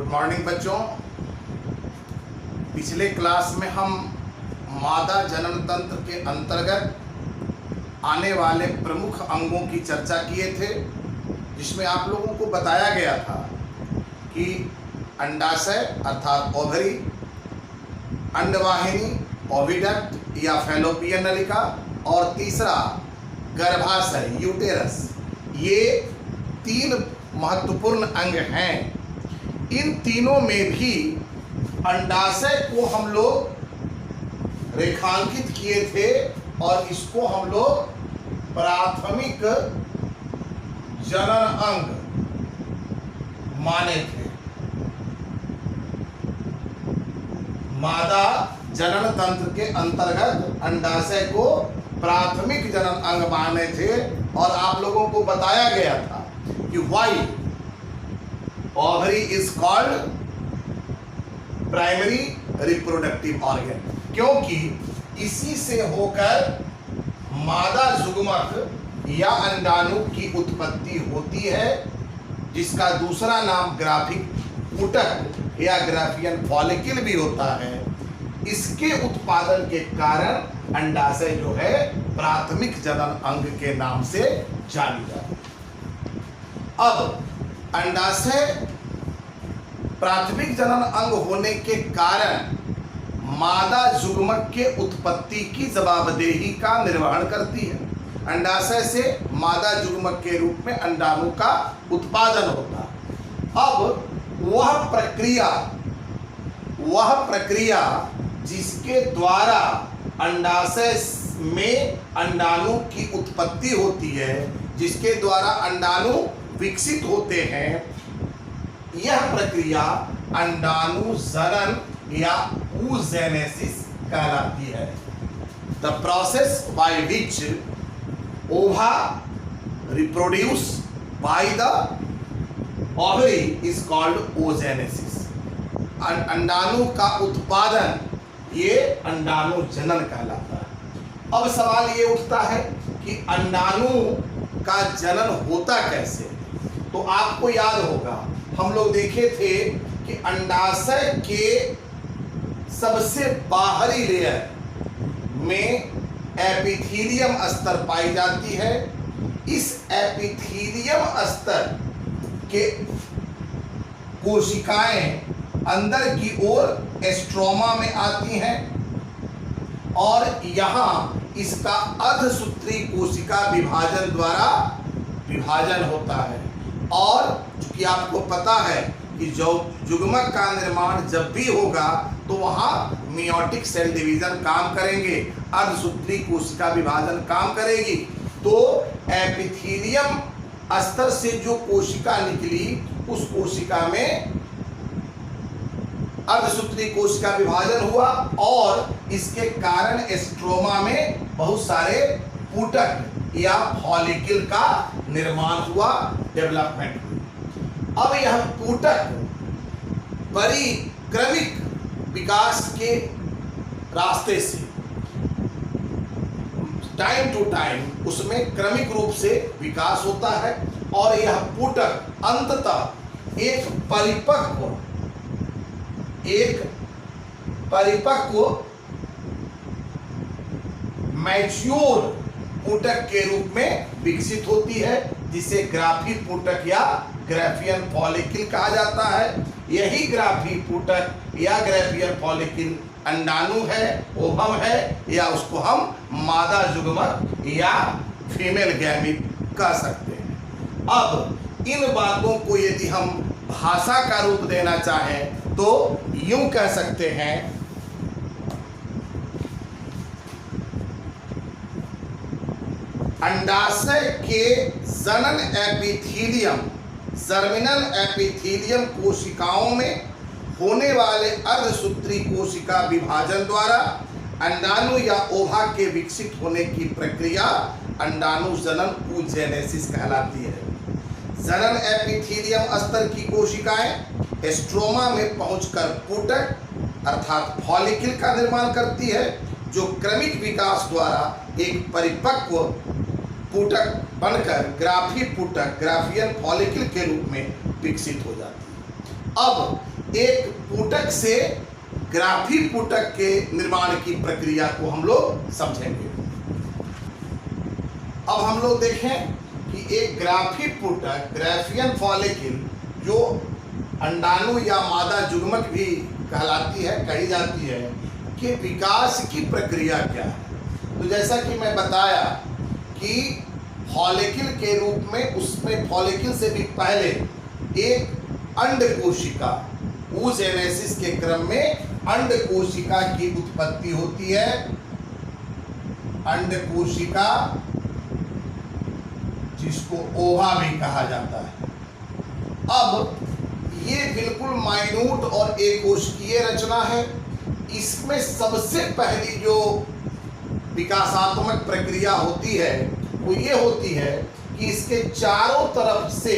Good morning बच्चों। पिछले class में हम मादा जनन तंत्र के अंतर्गत आने वाले प्रमुख अंगों की चर्चा किए थे, जिसमें आप लोगों को बताया गया था कि अंडाशय अर्थात ओवरी, अंडवाहिनी ओविडक्ट या फैलोपियन नलिका और तीसरा गर्भाशय यूटेरस, ये तीन महत्वपूर्ण अंग हैं। इन तीनों में भी अंडाशय को हम लोग रेखांकित किए थे और इसको हम लोग प्राथमिक जनन अंग माने थे। मादा जनन तंत्र के अंतर्गत अंडाशय को प्राथमिक जनन अंग माने थे और आप लोगों को बताया गया था कि why ovary is called primary reproductive organ, क्योंकि इसी से होकर मादा जुग्मक या अंडाणु की उत्पत्ति होती है, जिसका दूसरा नाम ग्राफिक ऊतक या ग्राफियन फॉलिकल भी होता है। इसके उत्पादन के कारण अंडाशय जो है प्राथमिक जनन अंग के नाम से जानी जाती है। अब अंडाशय प्राथमिक जनन अंग होने के कारण मादा जुग्मक के उत्पत्ति की जवाबदेही का निर्वहन करती है। अंडाशय से मादा जुग्मक के रूप में अंडाणु का उत्पादन होता है। अब वह प्रक्रिया जिसके द्वारा अंडाशय में अंडाणु की उत्पत्ति होती है, जिसके द्वारा अंडाणु विकसित होते हैं, यह प्रक्रिया अंडाणु जनन या oogenesis कहलाती है। द प्रोसेस बाय विच ओवा reproduce by the ovary is called oogenesis। अंडाणु का उत्पादन ये अंडाणु जनन कहलाता है। अब सवाल ये उठता है कि अंडाणु का जनन होता कैसे। तो आपको याद होगा हम लोग देखे थे कि अंडाशय के सबसे बाहरी लेयर में एपिथीलियम स्तर पाई जाती है। इस एपिथीलियम स्तर के कोशिकाएं अंदर की ओर एस्ट्रोमा में आती हैं और यहाँ इसका अर्धसूत्री कोशिका विभाजन द्वारा विभाजन होता है। और चूंकि आपको पता है कि जो जुग्मक का निर्माण जब भी होगा तो वहाँ मियोटिक सेल डिवीजन काम करेंगे, अर्धसूत्री कोशिका विभाजन काम करेगी। तो एपिथीलियम स्तर से जो कोशिका निकली उस कोशिका में अर्धसूत्री कोशिका विभाजन हुआ और इसके कारण एस्ट्रोमा में बहुत सारे ऊतक या फॉलिकल का निर्माण हुआ, डेवलपमेंट हुई। अब यह ऊतक परिक्रमिक विकास के रास्ते से टाइम टू टाइम उसमें क्रमिक रूप से विकास होता है और यह ऊतक अंततः एक परिपक्व मैच्योर ऊतक के रूप में विकसित होती है, जिसे ग्राफिक ऊतक या ग्राफियन फॉलिकल कहा जाता है। यही ग्राफिक ऊतक या ग्राफियन फॉलिकल अंडाणु है, ओवम है, या उसको हम मादा जुग्मक या फीमेल गैमीट कह सकते हैं। अब इन बातों को यदि हम भाषा का रूप देना चाहें तो यूं कह सकते हैं, अंडाशय के जनन एपिथीलियम जर्मिनल एपिथीलियम कोशिकाओं में होने वाले अर्धसूत्री कोशिका विभाजन द्वारा अंडाणु या ओवा के विकसित होने की प्रक्रिया अंडाणु जनन oogenesis कहलाती है। जनन एपिथीलियम स्तर की कोशिकाएं एस्ट्रोमा में पहुंचकर ऊतक अर्थात फॉलिकल का निर्माण करती है, जो क्रमिक विकास द्वारा एक परिपक्व ऊतक बनकर ग्राफिक ऊतक ग्राफियन फॉलिकल के रूप में विकसित हो जाती है। अब एक पुटक से ग्राफी पुटक के निर्माण की प्रक्रिया को हम लोग समझेंगे। अब हम लोग देखें कि एक ग्राफी पुटक, ग्राफियन फॉलिकल, जो अंडाणु या मादा जुग्मक भी कहलाती है, कही जाती है, कि विकास की प्रक्रिया क्या है। तो जैसा कि मैं बताया कि फॉलिकल के रूप में, उसमें फॉलिकल से भी पहले एक अंड कोशिका, oogenesis के क्रम में अंड कोशिका की उत्पत्ति होती है। अंड कोशिका, जिसको ओवा भी कहा जाता है। अब ये बिल्कुल माइन्यूट और एकोशिकीय रचना है। इसमें सबसे पहली जो विकासात्मक प्रक्रिया होती है वो ये होती है कि इसके चारों तरफ से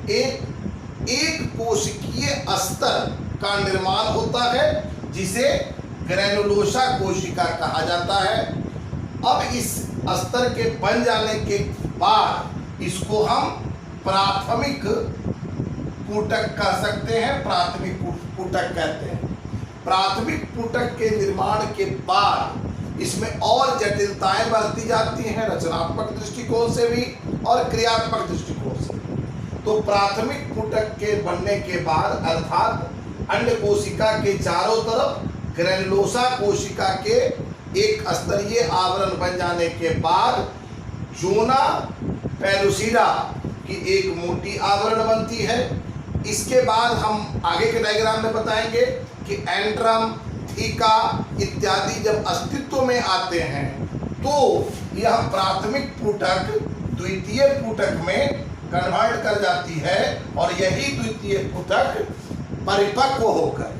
एक कोशिकीय अस्तर का निर्माण होता है, जिसे ग्रैनुलोसा कोशिका कहा जाता है। अब इस अस्तर के बन जाने के बाद इसको हम प्राथमिक पुटक कह सकते हैं, प्राथमिक पुटक कहते हैं। प्राथमिक पुटक के निर्माण के बाद इसमें और जटिलताएं बढ़ती जाती हैं, रचनात्मक दृष्टिकोण से भी और क्रियात्मक दृष्टिकोण से। तो प्राथमिक पुटक के बनने के बाद, अर्थात अंड कोशिका के चारों तरफ ग्रैनुलोसा कोशिका के एक स्तरीय आवरण बन जाने के बाद जोना पेलुसिडा की एक मोटी आवरण बनती है। इसके बाद हम आगे के डायग्राम में बताएंगे कि एंड्रम, थीका इत्यादि जब अस्तित्व में आते हैं तो यह प्राथमिक पुटक द्वितीय पुटक में कन्वर्ट कर जाती है, और यही द्वितीय पुटक परिपक्व होकर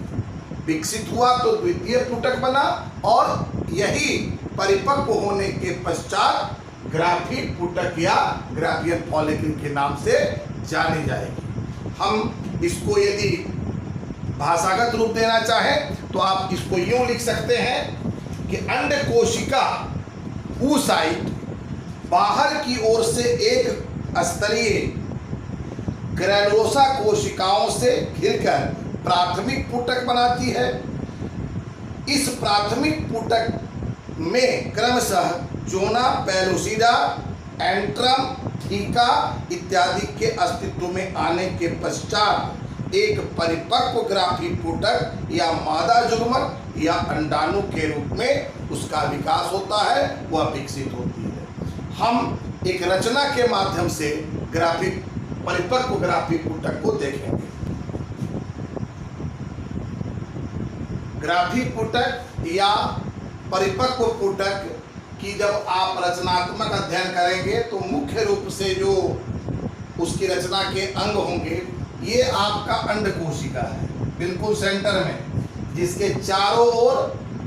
विकसित हुआ तो द्वितीय पुटक बना, और यही परिपक्व होने के पश्चात ग्राफी पुटक या ग्राफियन फॉलिकल के नाम से जानी जाएगी। हम इसको यदि भाषागत रूप देना चाहें तो आप इसको यूं लिख सकते हैं कि अंड कोशिका oocyte बाहर की ओर से एक स्तरीय ग्रैनुलोसा कोशिकाओं से घिरकर प्राथमिक पुटक बनाती है। इस प्राथमिक पुटक में क्रमशः जोना पेलुसिडा, एंट्रम, थीका इत्यादि के अस्तित्व में आने के पश्चात एक परिपक्व ग्राफी पुटक या मादा जुग्मक या अंडाणु के रूप में उसका विकास होता है, वह विकसित होती है। हम एक रचना के माध्यम से परिपक्व ग्राफी पुटक को देखेंगे। ग्राफी पुटक या परिपक्व पुटक की जब आप रचनात्मक अध्ययन करेंगे तो मुख्य रूप से जो उसकी रचना के अंग होंगे, ये आपका अंड कोशिका है बिल्कुल सेंटर में, जिसके चारों ओर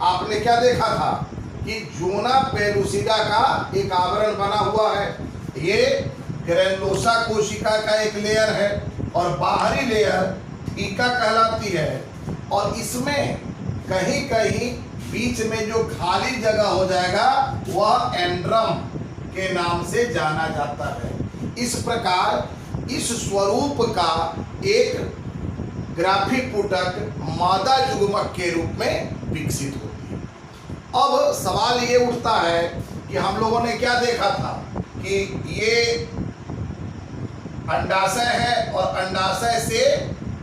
आपने क्या देखा था कि जोना पेलुसिडा का एक आवरण बना हुआ है। ये ग्रैनुलोसा कोशिका का एक लेयर है और बाहरी लेयर थीका कहलाती है, और इसमें कहीं कहीं बीच में जो खाली जगह हो जाएगा वह एंड्रम के नाम से जाना जाता है। इस प्रकार इस स्वरूप का एक ग्राफी पुटक मादा जुग्मक के रूप में विकसित होती है। अब सवाल ये उठता है कि हम लोगों ने क्या देखा था कि ये अंडाशय है और अंडाशय से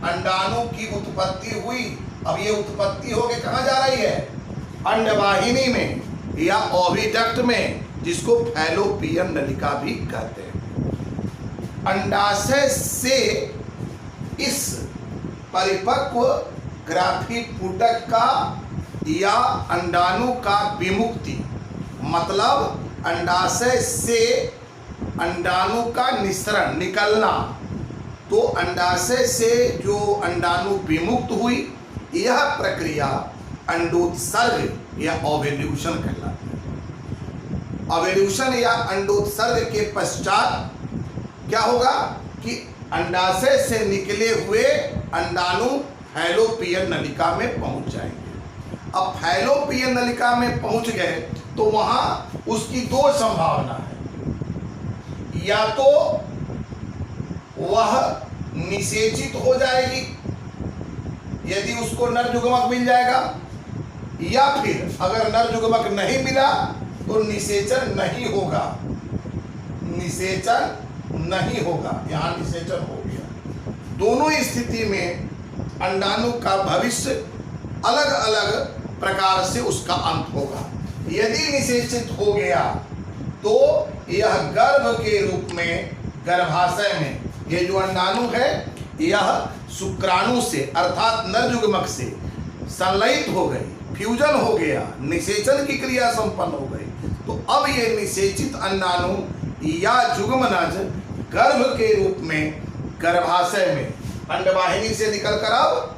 अंडाणु की उत्पत्ति हुई। अब ये उत्पत्ति होके कहाँ जा रही है? अंडवाहिनी में या ओविडक्ट में, जिसको फैलोपियन नलिका भी कहते हैं। अंडाशय से इस परिपक्व ग्राफी पुटक का या अंडाणु का विमुक्ति, मतलब अंडाशय से अंडाणु का निस्सरण निकलना, तो अंडाशय से जो अंडाणु विमुक्त हुई, यह प्रक्रिया अंडोत्सर्ग या ओव्यूलेशन कहलाती है। ओव्यूलेशन या अंडोत्सर्ग के पश्चात क्या होगा कि अंडाशय से निकले हुए अंडाणु फैलोपियन नलिका में पहुंच जाएंगे। अब फैलोपियन नलिका में पहुंच गए तो वहां उसकी दो संभावना है, या तो वह निषेचित हो जाएगी यदि उसको नर युग्मक मिल जाएगा, या फिर अगर नर युग्मक नहीं मिला तो निषेचन नहीं होगा, निषेचन नहीं होगा। यहाँ निषेचन हो गया। दोनों स्थिति में अंडाणु का भविष्य अलग अलग प्रकार से उसका अंत होगा। यदि निषेचित हो गया तो यह गर्भ के रूप में गर्भाशय में, ये जो अंडाणु है यह शुक्राणु से अर्थात नर युग्मक से संलयित हो गई, फ्यूजन हो गया, निषेचन की क्रिया संपन्न हो गई। तो अब ये निषेचित अंडाणु या युग्मनज गर्भ के रूप में गर्भाशय में, अंडवाहिनी से निकल कर अब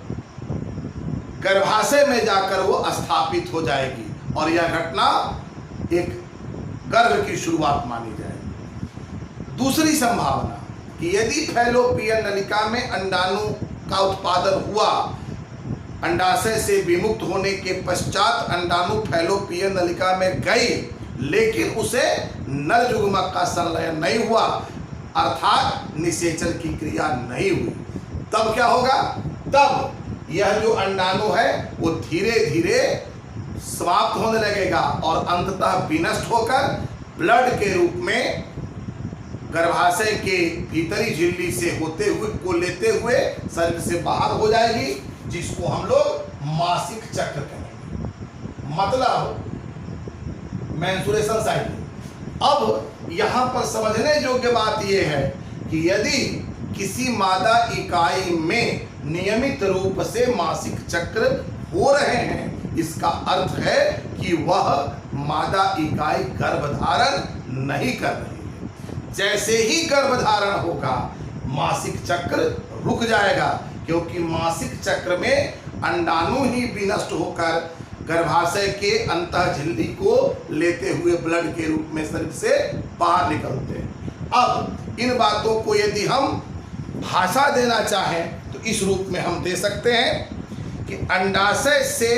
गर्भाशय में जाकर वो स्थापित हो जाएगी और यह घटना एक गर्भ की शुरुआत मानी जाएगी। दूसरी संभावना कि यदि फैलोपियन नलिका में अंडाणु का उत्पादन हुआ, अंडाशय से विमुक्त होने के पश्चात अंडाणु फैलोपियन नलिका में गई, लेकिन उसे नर युग्मक का संलयन नहीं हुआ, अर्थात निषेचन की क्रिया नहीं हुई, तब क्या होगा? तब यह जो अंडाणु है वो धीरे धीरे समाप्त होने लगेगा और अंततः विनष्ट होकर ब्लड के रूप में गर्भाशय के भीतरी झिल्ली से होते हुए को लेते हुए शरीर से बाहर हो जाएगी, जिसको हम लोग मासिक चक्र कहेंगे, मतलब मेंस्ट्रुएशन साइकिल। अब यहाँ पर समझने योग्य बात यह है कि यदि किसी मादा इकाई में नियमित रूप से मासिक चक्र हो रहे हैं, इसका अर्थ है कि वह मादा इकाई गर्भधारण नहीं कर रही है। जैसे ही गर्भधारण होगा मासिक चक्र रुक जाएगा, क्योंकि मासिक चक्र में अंडाणु ही विनष्ट होकर गर्भाशय के अंतः झिल्ली को लेते हुए ब्लड के रूप में शरीर से बाहर निकलते हैं। अब इन बातों को यदि हम भाषा देना चाहें तो इस रूप में हम दे सकते हैं कि अंडाशय से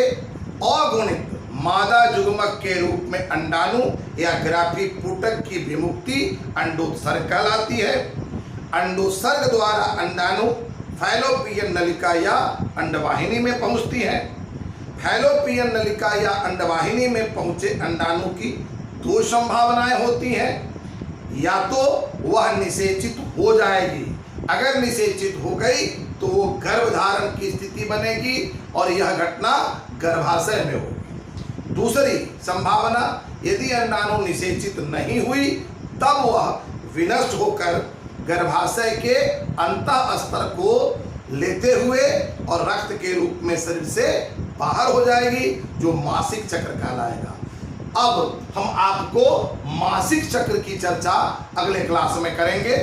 अगुणित मादा युग्मक के रूप में अंडाणु या ग्राफिक पुटक की विमुक्ति अंडोत्सर्ग कहलाती है। अंडोत्सर्ग द्वारा अंडाणु फैलोपियन नलिका या अंडवाहिनी में पहुंचती है। फैलोपियन नलिका या अंडवाहिनी में पहुंचे अंडाणु की दो संभावनाएं होती हैं, या तो वह निषेचित हो जाएगी, अगर निषेचित हो गई तो वो गर्भधारण की स्थिति बनेगी और यह घटना गर्भाशय में होगी। दूसरी संभावना, यदि अंडाणु निषेचित नहीं हुई तब वह विनष्ट होकर गर्भाशय के अंतः स्तर को लेते हुए और रक्त के रूप में शरीर से बाहर हो जाएगी, जो मासिक चक्र कहलाएगा। अब हम आपको मासिक चक्र की चर्चा अगले क्लास में करेंगे।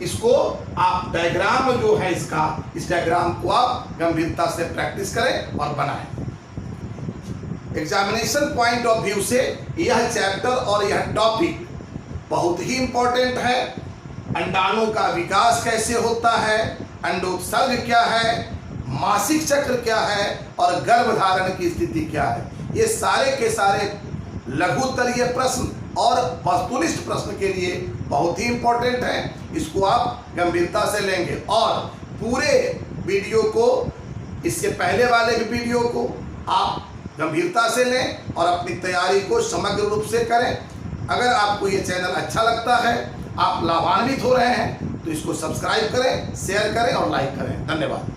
इसको आप डायग्राम जो है इस डायग्राम को आप गंभीरता से प्रैक्टिस करें और बनाएं। एग्जामिनेशन पॉइंट ऑफ व्यू से यह चैप्टर और यह टॉपिक बहुत ही इंपॉर्टेंट है। अंडाणु का विकास कैसे होता है, अंडोत्सर्ग क्या है, मासिक चक्र क्या है और गर्भधारण की स्थिति क्या है, ये सारे के सारे लघुत्तरीय प्रश्न और वस्तुनिष्ठ प्रश्न के लिए बहुत ही इंपॉर्टेंट है। इसको आप गंभीरता से लेंगे और पूरे वीडियो को, इससे पहले वाले भी वीडियो को आप गंभीरता से लें और अपनी तैयारी को समग्र रूप से करें। अगर आपको ये चैनल अच्छा लगता है, आप लाभान्वित हो रहे हैं, तो इसको सब्सक्राइब करें, शेयर करें और लाइक करें। धन्यवाद।